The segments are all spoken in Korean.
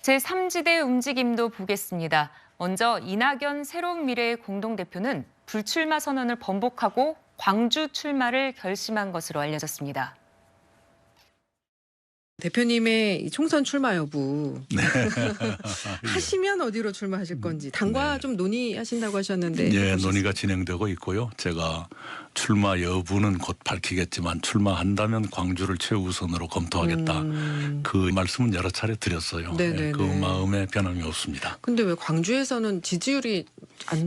제3지대 움직임도 보겠습니다. 먼저 이낙연 새로운 미래의 공동대표는 불출마 선언을 번복하고 광주 출마를 결심한 것으로 알려졌습니다. 대표님의 총선 출마 여부 네. 하시면 어디로 출마하실 건지 당과 네. 좀 논의하신다고 하셨는데. 예, 논의가 진행되고 있고요. 제가 출마 여부는 곧 밝히겠지만 출마한다면 광주를 최우선으로 검토하겠다. 그 말씀은 여러 차례 드렸어요. 네네네. 예, 그 마음에 변함이 없습니다. 근데 왜 광주에서는 지지율이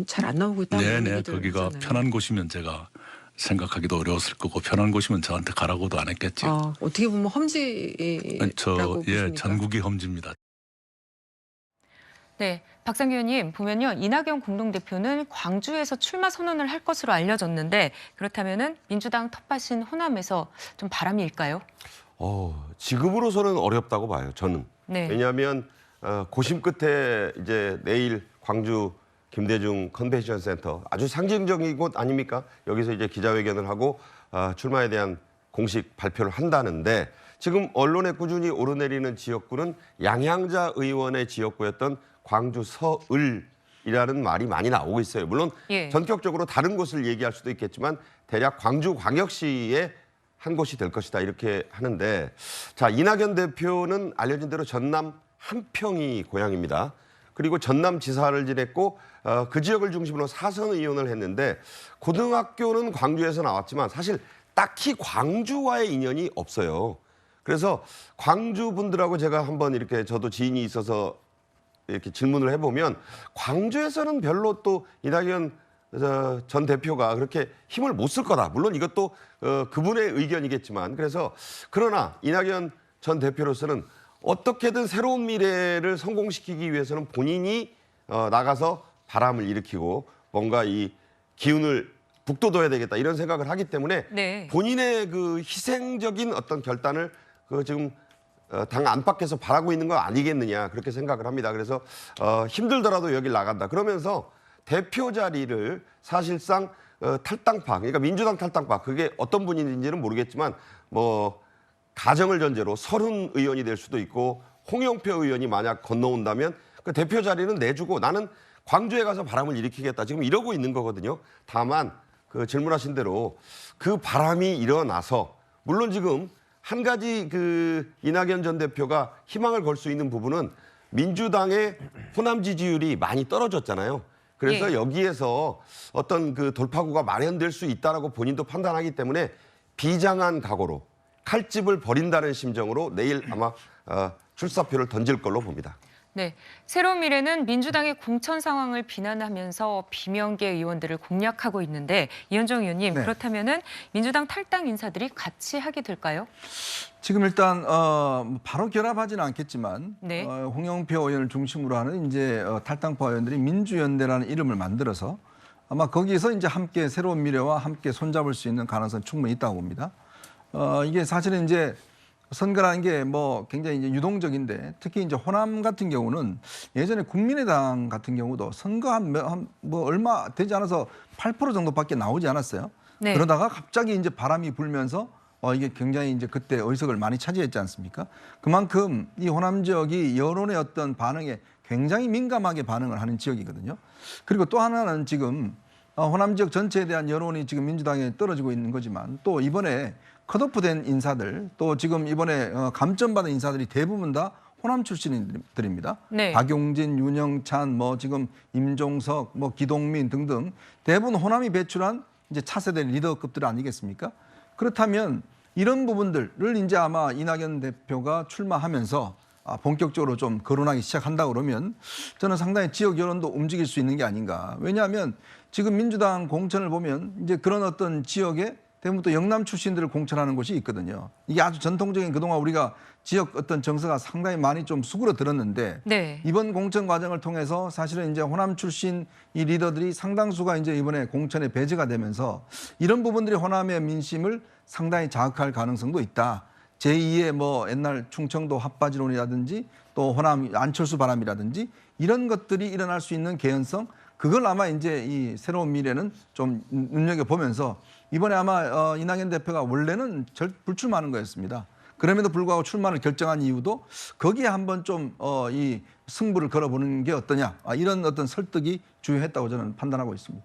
잘 안 나오고 있다는 네네, 얘기들 거기가 하잖아요. 편한 곳이면 제가 생각하기도 어려웠을 거고 편한 곳이면 저한테 가라고도 안 했겠죠. 어떻게 보면 험지라고 보십니까? 전국이 험지입니다. 네, 박상규 의원님 보면요. 이낙연 공동대표는 광주에서 출마 선언을 할 것으로 알려졌는데 그렇다면은 민주당 텃밭인 호남에서 좀 바람일까요? 지금으로서는 어렵다고 봐요. 저는. 네. 왜냐하면 고심 끝에 이제 내일 광주 김대중 컨벤션 센터 아주 상징적인 곳 아닙니까? 여기서 이제 기자회견을 하고 출마에 대한 공식 발표를 한다는데 지금 언론에 꾸준히 오르내리는 지역구는 양향자 의원의 지역구였던 광주 서을이라는 말이 많이 나오고 있어요. 물론 예. 전격적으로 다른 곳을 얘기할 수도 있겠지만 대략 광주광역시의 한 곳이 될 것이다 이렇게 하는데 자 이낙연 대표는 알려진 대로 전남 한평이 고향입니다. 그리고 전남지사를 지냈고 그 지역을 중심으로 사선 의원을 했는데 고등학교는 광주에서 나왔지만 사실 딱히 광주와의 인연이 없어요. 그래서 광주 분들하고 제가 한번 이렇게 저도 지인이 있어서 이렇게 질문을 해보면 광주에서는 별로 또 이낙연 전 대표가 그렇게 힘을 못 쓸 거다. 물론 이것도 그분의 의견이겠지만 그래서 그러나 이낙연 전 대표로서는 어떻게든 새로운 미래를 성공시키기 위해서는 본인이 나가서 바람을 일으키고 뭔가 이 기운을 북돋워야 되겠다 이런 생각을 하기 때문에 네. 본인의 그 희생적인 어떤 결단을 지금 당 안팎에서 바라고 있는 거 아니겠느냐 그렇게 생각을 합니다. 그래서 힘들더라도 여길 나간다. 그러면서 대표 자리를 사실상 탈당파, 그러니까 민주당 탈당파 그게 어떤 분인지는 모르겠지만 뭐 가정을 전제로 서른 의원이 될 수도 있고 홍영표 의원이 만약 건너온다면 그 대표 자리는 내주고 나는 광주에 가서 바람을 일으키겠다. 지금 이러고 있는 거거든요. 다만 그 질문하신 대로 그 바람이 일어나서 물론 지금 한 가지 그 이낙연 전 대표가 희망을 걸 수 있는 부분은 민주당의 호남 지지율이 많이 떨어졌잖아요. 그래서 예. 여기에서 어떤 그 돌파구가 마련될 수 있다라고 본인도 판단하기 때문에 비장한 각오로 칼집을 버린다는 심정으로 내일 아마 출사표를 던질 걸로 봅니다. 네, 새로운 미래는 민주당의 공천 상황을 비난하면서 비명계 의원들을 공략하고 있는데 이현정 의원님 네. 그렇다면은 민주당 탈당 인사들이 같이 하게 될까요? 지금 일단 바로 결합하지는 않겠지만 네. 홍영표 의원을 중심으로 하는 이제 탈당파 의원들이 민주연대라는 이름을 만들어서 아마 거기서 이제 함께 새로운 미래와 함께 손잡을 수 있는 가능성이 충분히 있다고 봅니다. 이게 사실은 이제 선거라는 게 뭐 굉장히 이제 유동적인데 특히 이제 호남 같은 경우는 예전에 국민의당 같은 경우도 선거 뭐 얼마 되지 않아서 8% 정도밖에 나오지 않았어요. 네. 그러다가 갑자기 이제 바람이 불면서 이게 굉장히 이제 그때 의석을 많이 차지했지 않습니까? 그만큼 이 호남 지역이 여론의 어떤 반응에 굉장히 민감하게 반응을 하는 지역이거든요. 그리고 또 하나는 지금 호남 지역 전체에 대한 여론이 지금 민주당에 떨어지고 있는 거지만 또 이번에 컷오프된 인사들 또 지금 이번에 감점받은 인사들이 대부분 다 호남 출신들입니다. 네. 박용진, 윤영찬, 뭐 지금 임종석, 뭐 기동민 등등 대부분 호남이 배출한 이제 차세대 리더급들 아니겠습니까? 그렇다면 이런 부분들을 이제 아마 이낙연 대표가 출마하면서 본격적으로 좀 거론하기 시작한다 그러면 저는 상당히 지역 여론도 움직일 수 있는 게 아닌가. 왜냐하면 지금 민주당 공천을 보면 이제 그런 어떤 지역에 대부분 또 영남 출신들을 공천하는 곳이 있거든요. 이게 아주 전통적인 그동안 우리가 지역 어떤 정서가 상당히 많이 좀 수그러들었는데 네. 이번 공천 과정을 통해서 사실은 이제 호남 출신 이 리더들이 상당수가 이제 이번에 공천에 배제가 되면서 이런 부분들이 호남의 민심을 상당히 자극할 가능성도 있다. 제2의 뭐 옛날 충청도 핫바지론이라든지 또 호남 안철수 바람이라든지 이런 것들이 일어날 수 있는 개연성 그걸 아마 이제 이 새로운 미래는 좀 눈여겨보면서 이번에 아마 이낙연 대표가 원래는 불출마하는 거였습니다. 그럼에도 불구하고 출마를 결정한 이유도 거기에 한번 좀 이 승부를 걸어보는 게 어떠냐, 이런 어떤 설득이 주요했다고 저는 판단하고 있습니다.